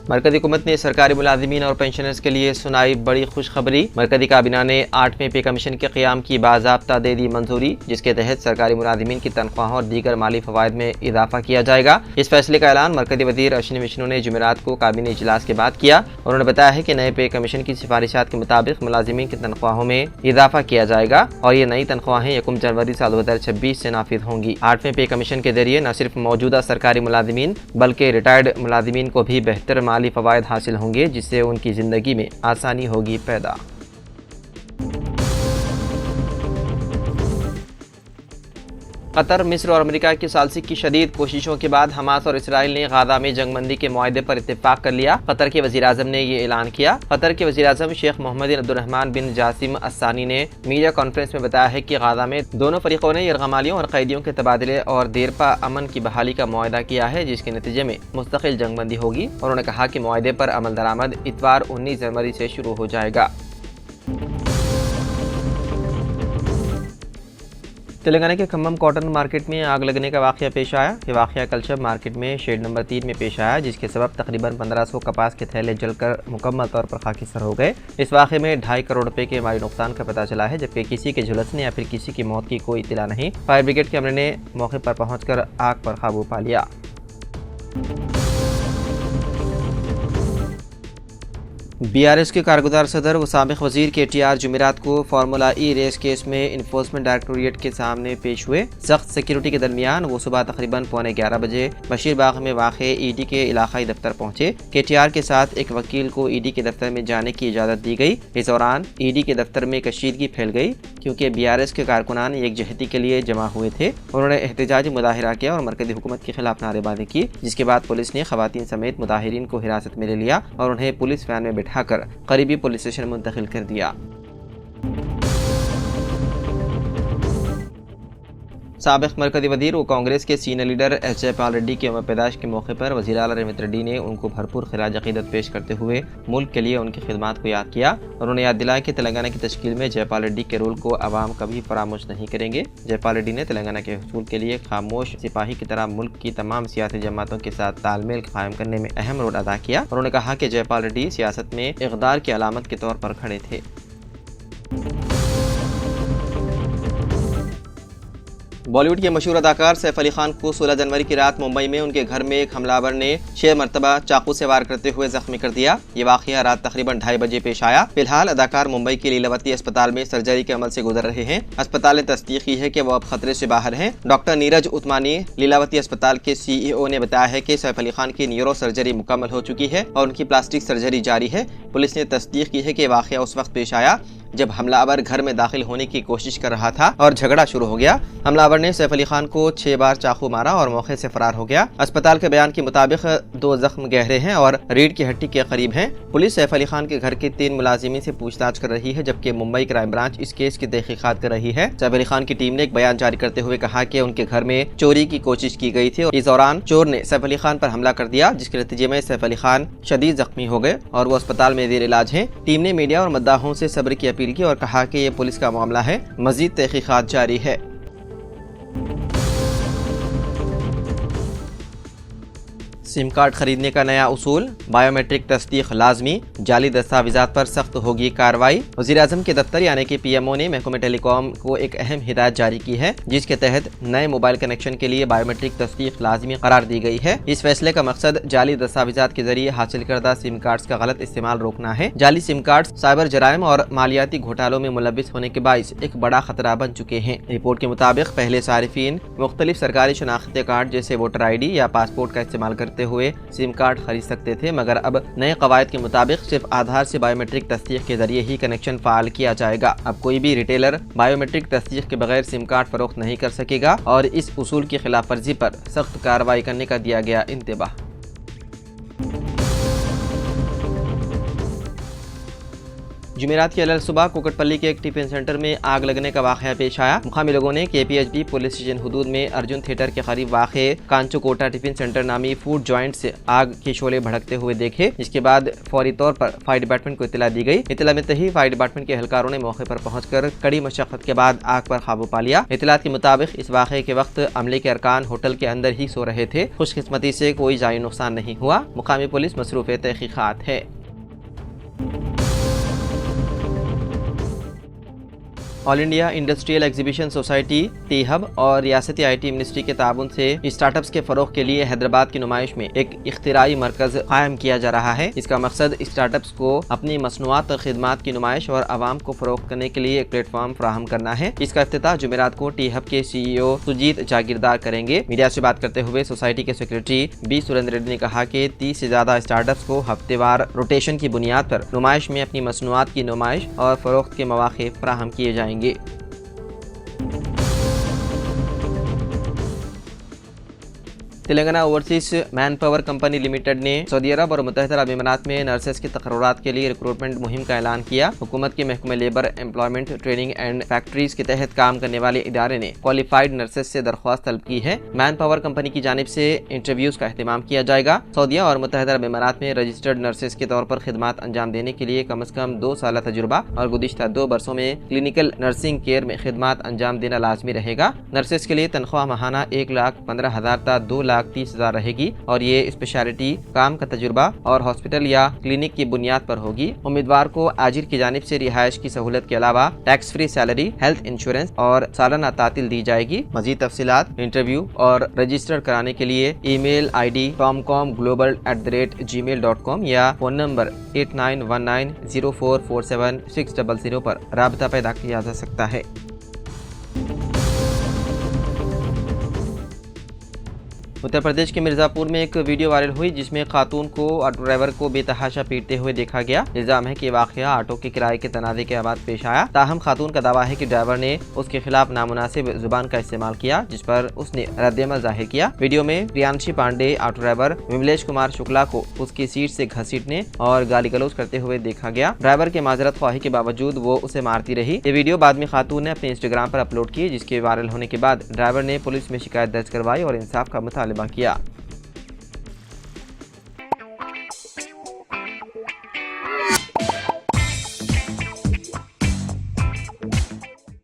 मरकज़ी हुकूमत ने सरकारी मुलाजिमीन और पेंशनर्स के लिए सुनाई बड़ी खुशखबरी। मरकज़ी काबीना ने 8वें पे कमीशन के क़याम की बाज़ाब्ता दे दी मंजूरी, जिसके तहत सरकारी मुलाजिमीन की तनख्वाहों और दीगर माली फ़वाइद में इजाफा किया जाएगा। इस फैसले का ऐलान मरकज़ी वज़ीर अश्विनी वैष्णव ने जुमेरात को काबीना इजलास के बाद किया। उन्होंने बताया है कि नए पे कमीशन की सिफारिशात के मुताबिक मुलाजिमीन की तनख्वाहों में इजाफा किया जाएगा और ये नई तनख्वाहें 1 जनवरी साल 2026 से नाफिज होंगी। 8वें पे कमीशन के जरिए न सिर्फ मौजूदा सरकारी मुलाजिमीन बल्कि रिटायर्ड मुलाजिमीन को भी बेहतर माली फ़वाइद हासिल होंगे, जिससे उनकी ज़िंदगी में आसानी होगी पैदा। कतर, मिस्र और अमेरिका की सालसी की शदीद कोशिशों के बाद हमास और इसराइल ने गाजा में जंगबंदी के मुआहदे पर इत्तेफाक कर लिया। कतर के वज़ीर-ए-आज़म ने ये ऐलान किया। कतर के वज़ीर-ए-आज़म शेख मोहम्मद बिन अब्दुर्रहमान बिन जासिम अस-सानी ने मीडिया कॉन्फ्रेंस में बताया है कि गाजा में दोनों फरीकों ने यरगमालियों और कैदियों के तबादले और देरपा अमन की बहाली का मुआहदा किया है, जिसके नतीजे में मुस्तकिल जंगबंदी होगी। उन्होंने कहा कि मुआहदे पर अमल दरामद इतवार 19 जनवरी से शुरू हो जाएगा। तेलंगाना के खम्मम कॉटन मार्केट में आग लगने का वाक़या पेश आया। ये वाक़या कल शब मार्केट में शेड नंबर 3 में पेश आया, जिसके सबब तकरीबन 1500 कपास के थैले जलकर मुकम्मल तौर पर खाकीसर हो गए। इस वाक़े में 2.5 करोड़ रुपए के माली नुकसान का पता चला है, जबकि किसी के झुलसने या फिर किसी की मौत की कोई इत्तला नहीं। फायर ब्रिगेड के अमले ने मौके पर पहुंचकर आग पर काबू पा लिया। BRS के कारगुजार सदर व साबिक़ वज़ीर KTR जुमेरात को फार्मूला ई रेस केस में इन्फोर्समेंट डायरेक्टोरेट के सामने पेश हुए। सख्त सिक्योरिटी के दरमियान वो सुबह तकरीबन 11:15 बजे बशीरबाग में वाक़े ED के इलाकाई दफ्तर पहुंचे। KTR के साथ एक वकील को ED के दफ्तर में जाने की इजाज़त दी गई। इस दौरान ED के दफ्तर में कशीदगी फैल गई, क्योंकि BRS के कारकुनान एकजहती के लिए जमा हुए थे। उन्होंने एहतजाजी मुजाहिरा किया और मरकज़ी हुकूमत के खिलाफ नारेबाजी की, जिसके बाद पुलिस ने ख़वातीन समेत मुजाहिरीन को हिरासत में ले लिया और उन्हें पुलिस वैन में बिठाकर करीबी पुलिस स्टेशन मुंतकिल कर दिया। साबिक़ मरकज़ी वज़ीर व कांग्रेस के senior leader S Jaipal Reddy के यौम पैदाइश के मौके पर वज़ीर आला रेवंत रेड्डी ने उनको भरपूर खिराज अक़ीदत पेश करते हुए मुल्क के लिए उनकी खिदमत को याद किया। उन्होंने याद दिलाया कि तेलंगाना की तश्कील में जयपाल रेड्डी के रोल को अवाम कभी फरामोश नहीं करेंगे। जयपाल रेड्डी ने तेलंगाना के हुसूल के लिए खामोश सिपाही की तरह मुल्क की तमाम सियासी जमातों के साथ तालमेल कायम करने में अहम रोल अदा किया। उन्होंने कहा कि जयपाल रेड्डी सियासत में इक़्तिदार की अलामत के तौर पर खड़े थे। बॉलीवुड के मशहूर अदाकार सैफ अली खान को 16 जनवरी की रात मुंबई में उनके घर में एक हमलावर ने 6 मरतबा चाकू से वार करते हुए जख्मी कर दिया। ये वाक़या रात तकरीबन 2:30 बजे पेश आया। फिलहाल अदाकार मुंबई के लीलावती अस्पताल में सर्जरी के अमल से गुजर रहे हैं। अस्पताल ने तस्दीक की है कि वो अब खतरे से बाहर हैं। डॉक्टर नीरज उत्मानी लीलावती अस्पताल के CEO ने बताया है कि सैफ अली खान की न्यूरो सर्जरी मुकम्मल हो चुकी है और उनकी प्लास्टिक सर्जरी जारी है। पुलिस ने तस्दीक की है कि वाक़या उस वक्त पेश आया जब हमलावर घर में दाखिल होने की कोशिश कर रहा था और झगड़ा शुरू हो गया। हमलावर ने सैफ अली खान को 6 बार चाकू मारा और मौके से फरार हो गया। अस्पताल के बयान के मुताबिक 2 जख्म गहरे हैं और रीढ़ की हड्डी के करीब हैं। पुलिस सैफ अली खान के घर के 3 मुलाजिमीन से पूछताछ कर रही है, जबकि मुंबई क्राइम ब्रांच इस केस की तहकीकात कर रही है। सैफ अली खान की टीम ने एक बयान जारी करते हुए कहा कि उनके घर में चोरी की कोशिश की गई थी और इस दौरान चोर ने सैफ अली खान पर हमला कर दिया, जिसके नतीजे में सैफ अली खान शदीद जख्मी हो गए और वो अस्पताल में जेर इलाज हैं। टीम ने मीडिया और मद्दाहों से सब्र की अपील की और कहा कि ये पुलिस का मामला है, मजीद तहकीकात जारी है। सिम कार्ड खरीदने का नया उसूल, बायोमेट्रिक तस्दीक लाजमी, जाली दस्तावेजात पर सख्त होगी कार्रवाई। वज़ीर-ए-आज़म के दफ्तर यानी कि PMO ने महकमे टेलीकॉम को एक अहम हिदायत जारी की है, जिसके तहत नए मोबाइल कनेक्शन के लिए बायोमेट्रिक तस्दीक लाजमी करार दी गई है। इस फैसले का मकसद जाली दस्तावेजात के जरिए हासिल करदा सिम कार्ड का गलत इस्तेमाल रोकना है। जाली सिम कार्ड साइबर जराइम और मालियाती घोटालों में मुलविस होने के बाइस एक बड़ा खतरा बन चुके हैं। रिपोर्ट के मुताबिक पहले सारिफीन मुख्तलिफ सरकारी शनाख्ती कार्ड जैसे वोटर ID या पासपोर्ट का इस्तेमाल करते हुए सिम कार्ड खरीद सकते थे, मगर अब नए कवायद के मुताबिक सिर्फ आधार से बायोमेट्रिक तस्दीक के जरिए ही कनेक्शन फाल किया जाएगा। अब कोई भी रिटेलर बायोमेट्रिक तस्दीक के बगैर सिम कार्ड फरोख्त नहीं कर सकेगा और इस उसूल की खिलाफ वर्जी पर सख्त कार्रवाई करने का दिया गया इंतबाह। जुमेरात की अलग सुबह कोकटपल्ली के एक टिफिन सेंटर में आग लगने का वाकया पेश आया। मुकामी लोगों ने KPHB पुलिस स्टेशन हुदूद में अर्जुन थिएटर के करीब वाक़े कांचो कोटा टिफिन सेंटर नामी फूड जॉइंट से आग के शोले भड़कते हुए देखे, जिसके बाद फौरी तौर पर फायर डिपार्टमेंट को इत्तला दी गई। इत्तला मिलते ही फायर डिपार्टमेंट के एहलकारों ने मौके पर पहुंचकर कड़ी मशक्कत के बाद आग पर काबू पा लिया। इत्तलात के मुताबिक इस वाक़े के वक्त अमले के अरकान होटल के अंदर ही सो रहे थे। खुशकिस्मती से कोई जानी नुकसान नहीं हुआ। मुकामी पुलिस मसरूफ़ तहकीकात है। All India industrial exhibition society T-hub और रियासती IT मिनिस्ट्री के ताबन से स्टार्टअप्स के फरोग के लिए हैदराबाद की नुमाइश में एक इख्तिराई मरकज कायम किया जा रहा है। इसका मकसद स्टार्टअप्स को अपनी मसनूआत और खिदमात की नुमाइश और आवाम को फरोख्त करने के लिए एक प्लेटफॉर्म फराहम करना है। इसका इफ्तिताह जुमेरात को टी-हब के CEO सुजीत जागीरदार करेंगे। मीडिया से बात करते हुए सोसाइटी के सेक्रेटरी B सुरेंद्र रेड्डी ने कहा कि 30 से ज्यादा स्टार्टअप्स को हफ्तेवार रोटेशन की बुनियाद पर नुमाइश में अपनी मसनूआत की नुमाइश और फरोख्त के मौके फराहम किए जाएंगे। Telangana overseas man power company limited ने सऊदी अरब और मुत्तहिदा अरब अमीरात में नर्सेस की तकर्रुरात के लिए रिक्रूटमेंट मुहिम का ऐलान किया। हुकूमत के महकमे labour employment training and factories के तहत काम करने वाले इदारे ने क्वालिफाइड नर्सेस से दरख्वास्त तलब की है। मैन पावर कंपनी की जानिब से इंटरव्यूज का एहतमाम किया जाएगा। सऊदीया और मुत्तहिदा अरब अमीरात में रजिस्टर्ड नर्सेस के तौर पर खिदमात अंजाम देने के लिए कम अज कम 2 साल तजुर्बा और गुज़िश्ता 2 बरसों में क्लिनिकल नर्सिंग केयर में खिदमात अंजाम देना लाजमी रहेगा। नर्सेस के लिए तनख्वाह माहाना 1,15,000 था 2,30,000 रहेगी और ये स्पेशलिटी काम का तजुर्बा और हॉस्पिटल या क्लिनिक की बुनियाद पर होगी। उम्मीदवार को आजिर की जानिब से रिहाइश की सहूलत के अलावा tax free salary, health insurance और सालाना तातिल दी जाएगी। मजीद तफसीलात, इंटरव्यू और रजिस्टर कराने के लिए ईमेल ID tomcomglobal@gmail.com या फोन नंबर 8919044760 पर राबता पैदा किया जा सकता है। उत्तर प्रदेश के मिर्जापुर में एक वीडियो वायरल हुई जिसमें खातून को ऑटो ड्राइवर को बेतहाशा पीटते हुए देखा गया। इल्जाम है कि वाकया ऑटो के किराए के तनाज़े के बाद पेश आया। ताहम खातून का दावा है कि ड्राइवर ने उसके खिलाफ नामुनासिब जुबान का इस्तेमाल किया, जिस पर उसने रद्दअमल जाहिर किया। वीडियो में प्रियांशी पांडे ऑटो ड्राइवर विमलेश कुमार शुक्ला को उसकी सीट से घसीटने और गाली गलौज करते हुए देखा गया। ड्राइवर के माजरत ख्वाही के बावजूद वो उसे मारती रही। ये वीडियो बाद में खातून ने अपने इंस्टाग्राम पर अपलोड की, जिसके वायरल होने के बाद ड्राइवर ने पुलिस में शिकायत दर्ज करवाई और इंसाफ का मुतालबा किया।